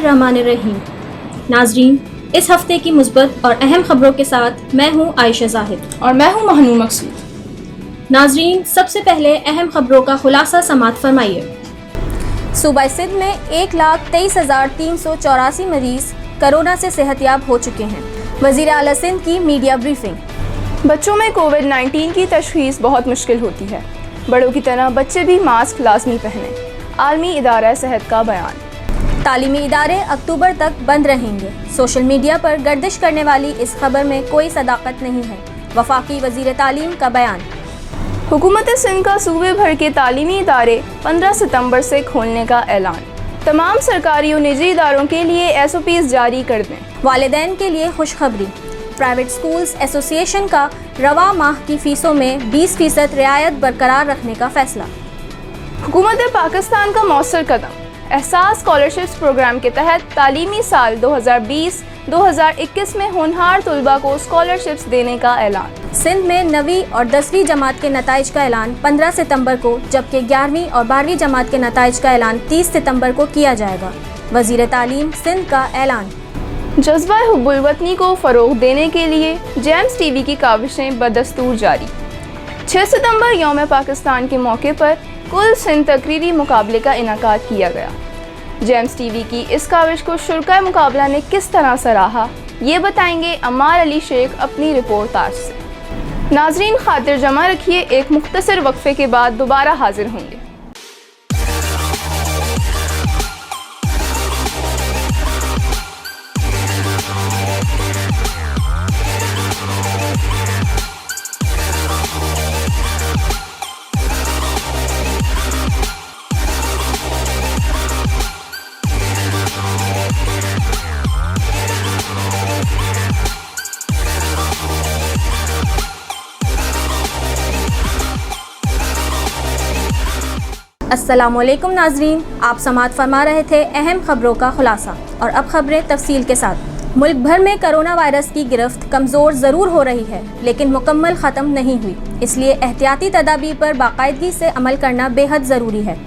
बिस्मिल्लाहिर्रहमानिर्रहीम। नाजरीन, इस हफ्ते की मुस्बत और अहम खबरों के साथ मैं हूँ आयशा जाहिद और मैं हूँ महनूर मकसूद। नाजरीन, सबसे पहले अहम खबरों का खुलासा समाअत फरमाइए। सूबा सिंध में 1,23,384 मरीज कोरोना से सेहतयाब हो चुके हैं। वज़ीर आला सिंध की मीडिया ब्रीफिंग। बच्चों में कोविड-19 की तशख़ीस बहुत मुश्किल होती है, बड़ों की तरह बच्चे भी मास्क लाजमी पहनें। आलमी इदारा सेहत का बयान। तालीमी इदारे अक्टूबर तक बंद रहेंगे। सोशल मीडिया पर गर्दिश करने वाली इस खबर में कोई सदाकत नहीं है। वफाकी वज़ीर तालीम का बयान। हुकूमत सिंध का सूबे भर के तालीमी इदारे 15 सितंबर से खोलने का ऐलान। तमाम सरकारी और निजी इदारों के लिए SOPs जारी कर दें। वालिदैन के लिए खुशखबरी। प्राइवेट स्कूल्स एसोसिएशन का रवा माह की फ़ीसों में 20% रियायत बरकरार रखने का फैसला। हुकूमत पाकिस्तान का मौसर कदम। एहसास स्कॉलरशिप्स प्रोग्राम के तहत तालीमी साल 2020-2021 में होनहार तलबा को स्कॉलरशिप्स देने का ऐलान। सिंध में 9वीं और 10वीं जमात के नताइज का ऐलान 15 सितंबर को, जबकि 11वीं और 12वीं जमात के नताइज का ऐलान 30 सितंबर को किया जाएगा। वज़ीर तालीम सिंध का ऐलान। जज्बा हुब्बुल वतनी को फ़रोग़ देने के लिए जेम्स TV की काविशें बदस्तूर जारी। 6 सितंबर यौम पाकिस्तान के मौके पर कुल सिंध तकरीरी मुकाबले का इनाकाद किया गया। जेम्स TV की इस काविश को शुरकाए मुकाबला ने किस तरह सराहा, ये बताएंगे अम्मार अली शेख अपनी रिपोर्टाज से। नाजरीन, खातिर जमा रखिए, एक मुख्तसर वक्फे के बाद दोबारा हाजिर होंगे। अस्सलामुअलैकुम नाजरीन, आप समाअत फरमा रहे थे अहम खबरों का खुलासा, और अब खबरें तफसील के साथ। मुल्क भर में कोरोना वायरस की गिरफ्त कमज़ोर ज़रूर हो रही है, लेकिन मुकम्मल ख़त्म नहीं हुई। इसलिए एहतियाती तदाबीर पर बाकायदगी से अमल करना बेहद ज़रूरी है।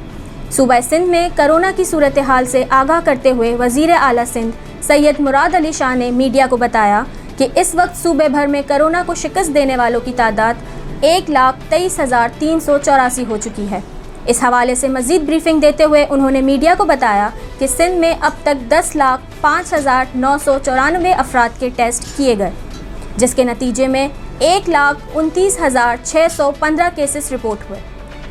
सूबा सिंध में कोरोना की सूरत हाल से आगाह करते हुए वज़ीर आला सिंध सैयद मुराद अली शाह ने मीडिया को बताया कि इस वक्त सूबे भर में कोरोना को शिकस्त देने वालों की तादाद 1,23,384 हो चुकी है। इस हवाले से मज़ीद ब्रीफिंग देते हुए उन्होंने मीडिया को बताया कि सिंध में अब तक 10,05,994 अफराद के टेस्ट किए गए, जिसके नतीजे में 1,29,615 केसेस रिपोर्ट हुए।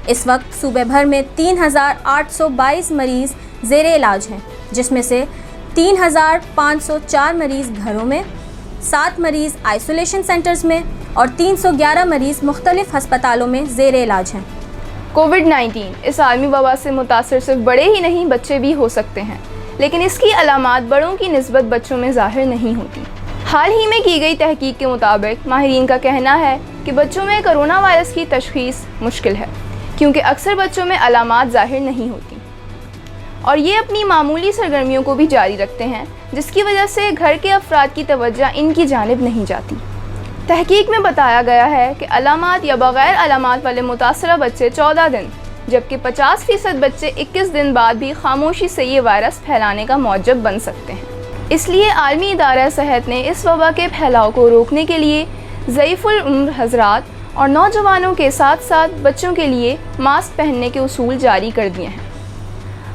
इस वक्त सूबे भर में 3,822 मरीज़ ज़ेरे इलाज हैं, जिसमें से 3,504 मरीज़ घरों में, 7 मरीज़ आइसोलेशन सेंटर्स में और 311 मरीज़ मुख्तलिफ हस्पतालों में ज़ेरे इलाज हैं। कोविड-19 इस आलमी वबा से मुतासर सिर्फ बड़े ही नहीं, बच्चे भी हो सकते हैं, लेकिन इसकी अलामात बड़ों की निस्बत बच्चों में ज़ाहिर नहीं होती। हाल ही में की गई तहकीक के मुताबिक माहिरीन का कहना है कि बच्चों में कोरोना वायरस की तशख़ीस मुश्किल है, क्योंकि अक्सर बच्चों में अलामात ज़ाहिर नहीं होती और ये अपनी मामूली सरगर्मियों को भी जारी रखते हैं, जिसकी वजह से घर के अफराद की तवज्जो इनकी जानिब नहीं जाती। तहकीक में बताया गया है कि अलामात या बग़ैर अलामात वाले मुतासरा बच्चे 14 दिन, जबकि 50% बच्चे 21 दिन बाद भी खामोशी से ये वायरस फैलाने का मौजब बन सकते हैं। इसलिए आलमी इदारा सेहत ने इस वबा के फैलाव को रोकने के लिए ज़ईफ़ुल उम्र हज़रात और नौजवानों के साथ साथ बच्चों के लिए मास्क पहनने के उसूल जारी कर दिए हैं।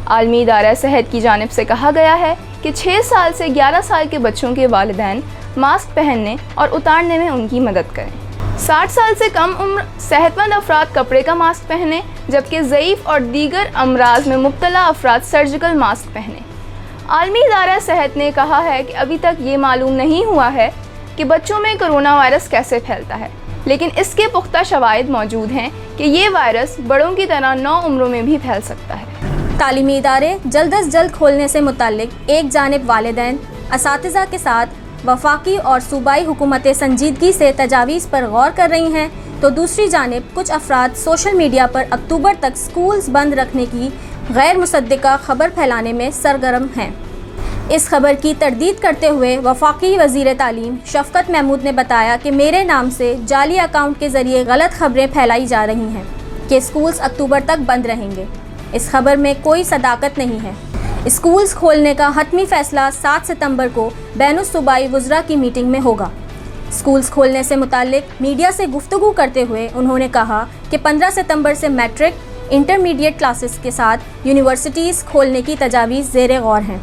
आलमी इदारा सेहत की जानिब से कहा गया है कि 6 साल से 11 साल के बच्चों के वालिदैन मास्क पहनने और उतारने में उनकी मदद करें। 60 साल से कम उम्र सेहतमंद अफराद कपड़े का मास्क पहने, जबकि ज़ईफ़ और दीगर अमराज में मुब्तला अफराद सर्जिकल मास्क पहने। आलमी इदारा सेहत ने कहा है कि अभी तक ये मालूम नहीं हुआ है कि बच्चों में कोरोना वायरस कैसे फैलता है, लेकिन इसके पुख्ता शवाहिद मौजूद हैं कि ये वायरस बड़ों की तरह 9 उम्रों में भी फैल सकता है। तालीमी इदारे जल्द अज जल्द खोलने से मुताल्लिक एक जानिब वालिदैन, असातिज़ा के साथ वफाकी और सूबाई हुकूमतें संजीदगी से तजावीज़ पर गौर कर रही हैं, तो दूसरी जानिब कुछ अफराद सोशल मीडिया पर अक्टूबर तक स्कूल्स बंद रखने की गैर मुसद्दिका खबर फैलाने में सरगर्म हैं। इस खबर की तरदीद करते हुए वफाकी वज़ीर तालीम शफ़क़त महमूद ने बताया कि मेरे नाम से जाली अकाउंट के ज़रिए गलत खबरें फैलाई जा रही हैं कि स्कूल्स अक्टूबर तक बंद रहेंगे। इस खबर में कोई सदाकत नहीं है। स्कूल्स खोलने का हतमी फैसला 7 सितंबर को बैनुस-सूबाई वुज़रा की मीटिंग में होगा। स्कूल्स खोलने से मुताल्लिक मीडिया से गुफ्तगू करते हुए उन्होंने कहा कि 15 सितंबर से मैट्रिक, इंटरमीडिएट क्लासेस के साथ यूनिवर्सिटीज़ खोलने की तजावीज़ ज़ेर गौर हैं,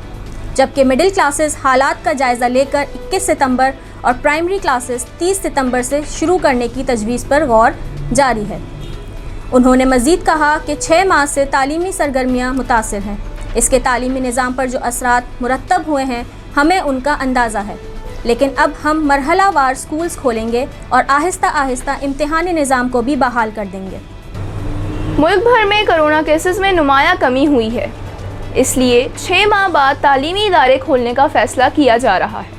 जबकि मिडिल क्लासेस हालात का जायज़ा लेकर 21 सितंबर और प्राइमरी क्लासेस 30 सितंबर से शुरू करने की तजवीज़ पर गौर जारी है। उन्होंने मज़ीद कहा कि 6 माह से तालीमी सरगर्मियाँ मुतासिर हैं। इसके तालीमी निज़ाम पर जो असरात मुरतब हुए हैं, हमें उनका अंदाज़ा है, लेकिन अब हम मरहलावार स्कूल्स खोलेंगे और आहिस्ता आहिस्ता इम्तिहानी निज़ाम को भी बहाल कर देंगे। मुल्क भर में कोरोना केसेस में नुमायां कमी हुई है, इसलिए 6 माह बाद तालीमी इदारे खोलने का फ़ैसला किया जा रहा है।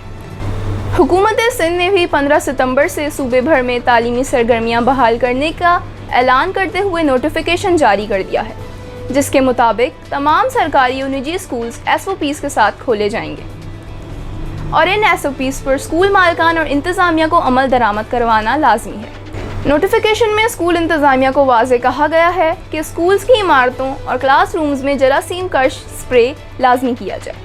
हुकूमत सिंध ने भी 15 सितंबर से सूबे भर में तालीमी सरगर्मियां बहाल करने का ऐलान करते हुए नोटिफिकेशन जारी कर दिया है, जिसके मुताबिक तमाम सरकारी और निजी स्कूल्स SOPs के साथ खोले जाएंगे और इन SOPs पर स्कूल मालिकान और इंतज़ामिया को अमल दरामद करवाना लाजमी है। नोटिफिकेशन में स्कूल इंतज़ामिया को वाज़े कहा गया है कि स्कूल्स की इमारतों और क्लासरूम्स में जरासीम कश स्प्रे लाजमी किया जाए।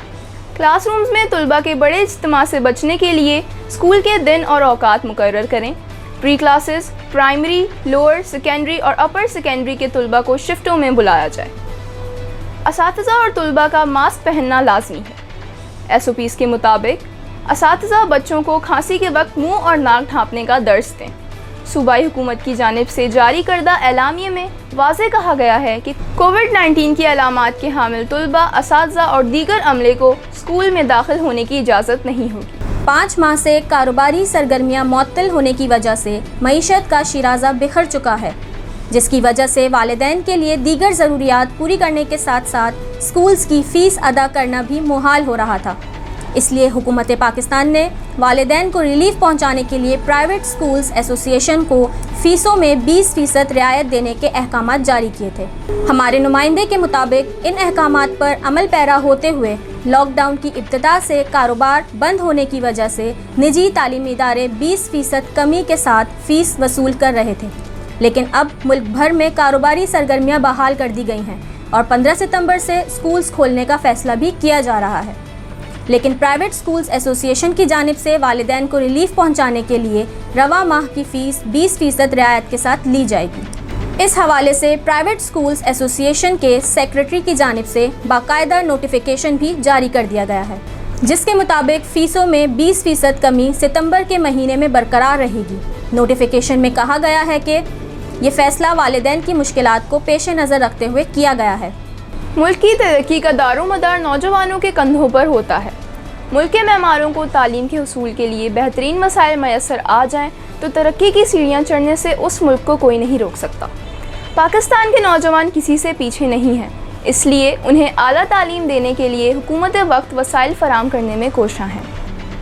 क्लासरूम्स में तलबा के बड़े इज्तिमा से बचने के लिए स्कूल के दिन और औकात मुकर्रर करें। Pre classes, primary, lower secondary और अपर सेकेंडरी के तलबा को शिफ्टों में बुलाया जाए। असातिज़ा और तलबा का मास्क पहनना लाजमी है। SOPs के मुताबिक असातिज़ा बच्चों को खांसी के वक्त मुंह और नाक ढांपने का दर्स दें। सूबाई हुकूमत की जानिब से जारी करदा एलामिये में वाज़े कहा गया है कि कोविड-19 की अलामात के हामिल तलबा, असातिज़ा और दीगर अमले को स्कूल में दाखिल होने की इजाज़त नहीं होगी। 5 माह से कारोबारी सरगर्मियां मुअत्तल होने की वजह से मईशत का शिराज़ा बिखर चुका है, जिसकी वजह से वालिदैन के लिए दीगर ज़रूरियात पूरी करने के साथ साथ स्कूल्स की फ़ीस अदा करना भी मुहाल हो रहा था। इसलिए हुकूमत पाकिस्तान ने वालिदैन को रिलीफ पहुंचाने के लिए प्राइवेट स्कूल्स एसोसिएशन को फ़ीसों में 20% रियायत देने के अहकामात जारी किए थे। हमारे नुमाइंदे के मुताबिक इन अहकामात पर अमल पैरा होते हुए लॉकडाउन की इब्तिदा से कारोबार बंद होने की वजह से निजी तालीमी इदारे 20% कमी के साथ फ़ीस वसूल कर रहे थे, लेकिन अब मुल्क भर में कारोबारी सरगर्मियां बहाल कर दी गई हैं और 15 सितंबर से स्कूल्स खोलने का फ़ैसला भी किया जा रहा है। लेकिन प्राइवेट स्कूल्स एसोसिएशन की जानिब से वालिदैन को रिलीफ पहुंचाने के लिए रवा माह की फ़ीस 20% रियायत के साथ ली जाएगी। इस हवाले से प्राइवेट स्कूल्स एसोसिएशन के सेक्रेटरी की जानिब से बाकायदा नोटिफिकेशन भी जारी कर दिया गया है, जिसके मुताबिक फ़ीसों में 20% कमी सितंबर के महीने में बरकरार रहेगी। नोटिफिकेशन में कहा गया है कि ये फ़ैसला वालिदैन की मुश्किलात को पेश नज़र रखते हुए किया गया है। मुल्क की तरक्की का दारोमदार नौजवानों के कंधों पर होता है। मुल्क के मेहमानों को तालीम के हसूल के लिए बेहतरीन मसाइल मैसर आ जाएं तो तरक्की की सीढ़ियाँ चढ़ने से उस मुल्क को कोई नहीं रोक सकता। पाकिस्तान के नौजवान किसी से पीछे नहीं हैं, इसलिए उन्हें आला तालीम देने के लिए हुकूमत वक्त वसाइल फराम करने में कोशा है।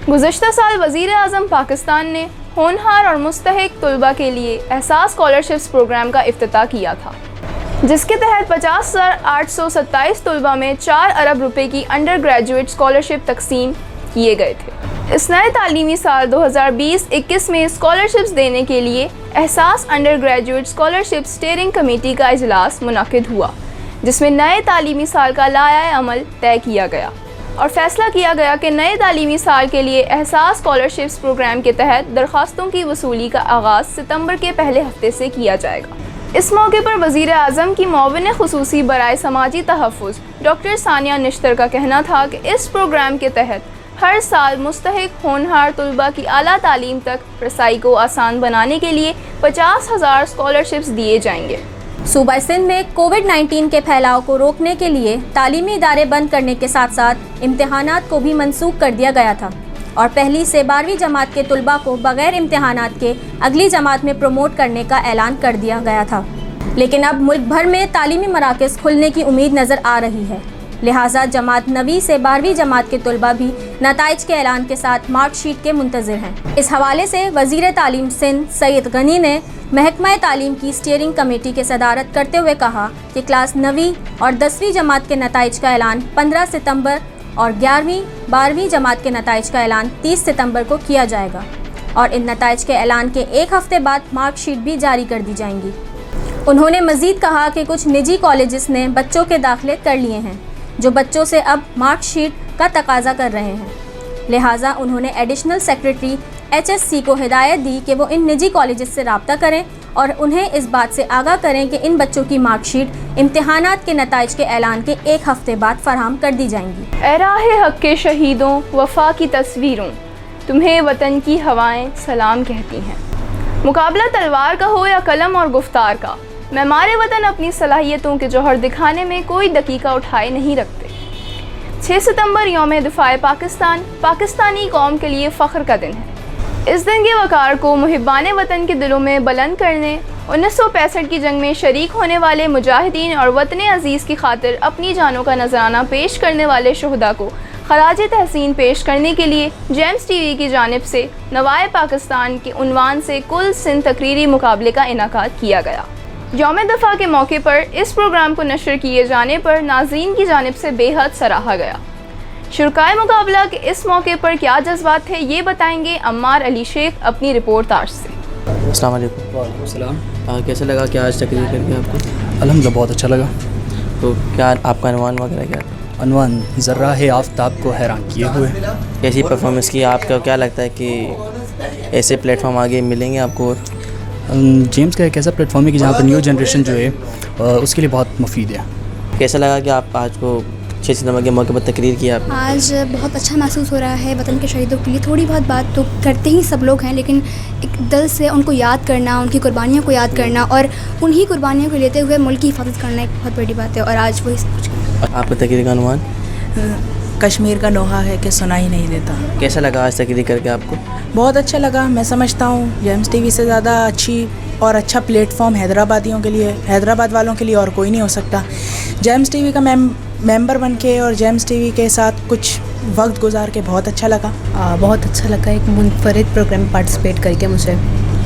गुज़श्ता साल वज़ीर आज़म पाकिस्तान ने होनहार और मुस्तहिक तलबा के लिए एहसास स्कॉलरशिप्स प्रोग्राम का इफ्तिताह किया था, जिसके तहत 50,827 तलबा में 4 अरब रुपए की अंडर ग्रेजुएट स्कॉलरशिप तकसीम किए गए थे। इस नए तालीमी साल 2020-21 में स्कॉलरशिप्स देने के लिए एहसास under graduate scholarship steering committee का इजलास मुनक़िद हुआ, जिसमें नए तालीमी साल का लाया अमल तय किया गया और फैसला किया गया कि नए तालीमी साल के लिए एहसास स्कॉलरशिप्स प्रोग्राम के तहत दरख्वास्तों की वसूली का आगाज़ सितंबर के पहले हफ्ते से किया जाएगा। इस मौके पर वज़ीर आज़म की मुआविन ख़ुसूसी बराए समाजी तहफ़्फ़ुज़ डॉक्टर सानिया निश्तर का कहना था कि इस प्रोग्राम के तहत हर साल मुस्तहिक होनहार तलबा की आला तालीम तक रसाई को आसान बनाने के लिए 50,000 स्कॉलरशिप्स दिए जाएंगे। सूबा सिंध में कोविड-19 के फैलाव को रोकने के लिए तालीमी इदारे बंद करने के साथ साथ इम्तिहानात को भी मनसूख कर दिया गया था और पहली से 12वीं जमात के तलबा को बग़ैर इम्तिहानात के अगली जमात में प्रमोट करने का ऐलान कर दिया गया था। लेकिन अब मुल्क भर में तालीमी मराकज़ खुलने की उम्मीद नज़र आ रही है, लिहाजा जमात 9वीं से 12वीं जमात के तलबा भी नताइज के ऐलान के साथ मार्कशीट के मुंतज़िर हैं। इस हवाले से वज़ीर तालीम सिंध सईद गनी ने महकमा तालीम की स्टीयरिंग कमेटी की सदारत करते हुए कहा कि क्लास 9वीं और 10वीं जमात के नताइज का ऐलान 15 सितंबर और 11वीं 12वीं जमात के नताइज का ऐलान 30 सितंबर को किया जाएगा और इन नताइज के ऐलान के एक हफ्ते बाद मार्कशीट भी जारी कर दी जाएंगी। उन्होंने मज़ीद कहा कि कुछ निजी कॉलेजेस ने बच्चों के दाखिले कर लिए हैं, जो बच्चों से अब मार्कशीट का तकाजा कर रहे हैं। लिहाजा उन्होंने एडिशनल सेक्रेटरी HSC को हिदायत दी कि वो इन निजी कॉलेजेस से रब्ता करें और उन्हें इस बात से आगाह करें कि इन बच्चों की मार्कशीट इम्तिहानात के नताइज के ऐलान के 1 हफ्ते बाद फराहम कर दी जाएंगी। ए राह हक़ के शहीदों, वफ़ा की तस्वीरों, तुम्हें वतन की हवाएं सलाम कहती हैं। मुकाबला तलवार का हो या कलम और गुफ्तार का, मेमारे वतन अपनी सलाहियतों के जौहर दिखाने में कोई दकीका उठाए नहीं रखते। 6 सितंबर यौम दिफ़ाए पाकिस्तान पाकिस्तानी कौम के लिए फ़ख्र का दिन है। इस दिन के वक़ार को मुहिब्बाने वतन के दिलों में बुलंद करने, 1965 की जंग में शरीक होने वाले मुजाहिदीन और वतन अज़ीज़ की खातिर अपनी जानों का नजराना पेश करने वाले शुहदा को खराज तहसीन पेश करने के लिए जेम्स टीवी की जानिब से नवाए पाकिस्तान के उन्वान से कुल सिंध तकरीरी मुकाबले का इनाकाद किया गया। यौम दफ़ा के मौके पर इस प्रोग्राम को नशर किए जाने पर नाज़रीन की जानिब से बेहद सराहा गया। शुरकाए मुकाबला के इस मौके पर क्या जज्बात थे, ये बताएंगे अम्मार अली शेख अपनी रिपोर्ट ताज से। अस्सलाम वालेकुम। वालेकुम सलाम। कैसा लगा क्या आज तकरीर करके आपको? अल्हम्दुलिल्लाह बहुत अच्छा लगा। तो क्या आपका अनुमान वगैरह क्या था? अनवान ज़र्रा है आफ्ताब को हैरान किए हुए। कैसी परफॉर्मेंस की? आपका क्या लगता है कि ऐसे प्लेटफॉर्म आगे मिलेंगे आपको? जेम्स का एक ऐसा प्लेटफॉर्म है कि जहाँ पर न्यू जनरेशन जो है उसके लिए बहुत मुफीद है। कैसा लगा कि आप आज को 6 सितंबर के मौके पर तकरीर की आपने? आज बहुत अच्छा महसूस हो रहा है वतन के शहीदों के लिए। थोड़ी बहुत बात तो करते ही सब लोग हैं, लेकिन एक दिल से उनको याद करना, उनकी कुर्बानियों को याद करना और उन्हीं कुर्बानियों को लेते हुए मुल्क की हिफाजत करना एक बहुत बड़ी बात है, और आज वही सब कुछ। आपका तकरीर का अनुमान? कश्मीर का नोहा है कि सुना ही नहीं देता। कैसा लगा आज तकरीर करके आपको? बहुत अच्छा लगा। मैं समझता हूँ जेम्स टीवी से ज़्यादा अच्छी और अच्छा प्लेटफॉर्म हैदराबादियों के लिए, हैदराबाद वालों के लिए और कोई नहीं हो सकता। जेम्स टीवी का मेंबर बन के और जेम्स टीवी के साथ कुछ वक्त गुजार के बहुत अच्छा लगा। बहुत अच्छा लगा एक मुनफरिद प्रोग्राम में पार्टिसिपेट करके मुझे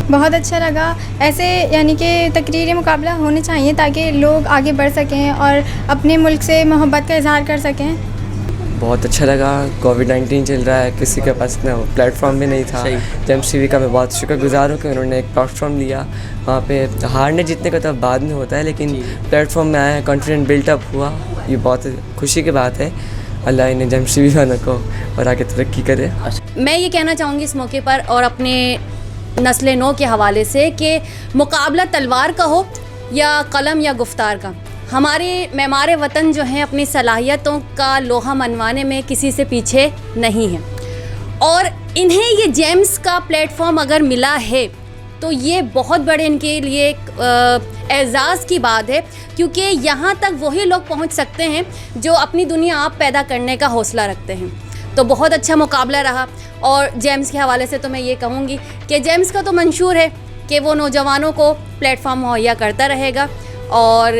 बहुत अच्छा लगा। ऐसे यानी कि तकरीरी मुकाबला होने चाहिए ताकि लोग आगे बढ़ सकें और अपने मुल्क से मोहब्बत का इजहार कर सकें। बहुत अच्छा लगा। कोविड-19 चल रहा है, किसी के पास इतना प्लेटफॉर्म भी नहीं था। जेम्स टीवी का मैं बहुत शुक्रगुजार हूँ कि उन्होंने एक प्लेटफॉर्म लिया। वहाँ पे हारने जीतने का तो बाद में होता है, लेकिन प्लेटफॉर्म में आया, कॉन्फिडेंट बिल्टअप हुआ, ये बहुत खुशी की बात है। अल्लाह इन्हें जेम्स टीवी वालों को और आगे तरक्की करे। मैं ये कहना चाहूँगी इस मौके पर और अपने नस्ल नौ के हवाले से कि मुकाबला तलवार का हो या कलम या गुफ्तार का, हमारे मेमारे वतन जो हैं अपनी सलाहियतों का लोहा मनवाने में किसी से पीछे नहीं है, और इन्हें ये जेम्स का प्लेटफॉर्म अगर मिला है तो ये बहुत बड़े इनके लिए एज़ाज़ की बात है, क्योंकि यहाँ तक वही लोग पहुँच सकते हैं जो अपनी दुनिया आप पैदा करने का हौसला रखते हैं। तो बहुत अच्छा मुकाबला रहा, और जेम्स के हवाले से तो मैं ये कहूँगी कि जेम्स का तो मंशूर है कि वो नौजवानों को प्लेटफॉर्म मुहैया करता रहेगा और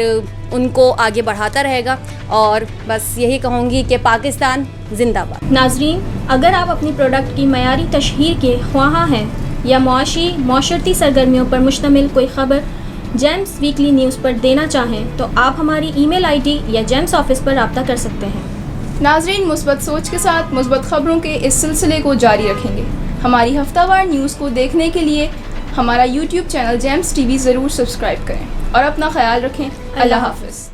उनको आगे बढ़ाता रहेगा, और बस यही कहूँगी कि पाकिस्तान जिंदाबाद। नाजरीन, अगर आप अपनी प्रोडक्ट की मयारी तशहीर के ख्वाहां हैं या माशरती सरगर्मियों पर मुश्तमिल कोई ख़बर जेम्स वीकली न्यूज़ पर देना चाहें तो आप हमारी ईमेल आईडी या जेम्स ऑफिस पर रब्ता कर सकते हैं। नाजरीन, मुस्बत सोच के साथ मुस्बत खबरों के इस सिलसिले को जारी रखेंगे। हमारी हफ्तावार न्यूज़ को देखने के लिए हमारा YouTube चैनल जेम्स टीवी ज़रूर सब्सक्राइब करें और अपना ख्याल रखें। अल्लाह हाफ़िज़।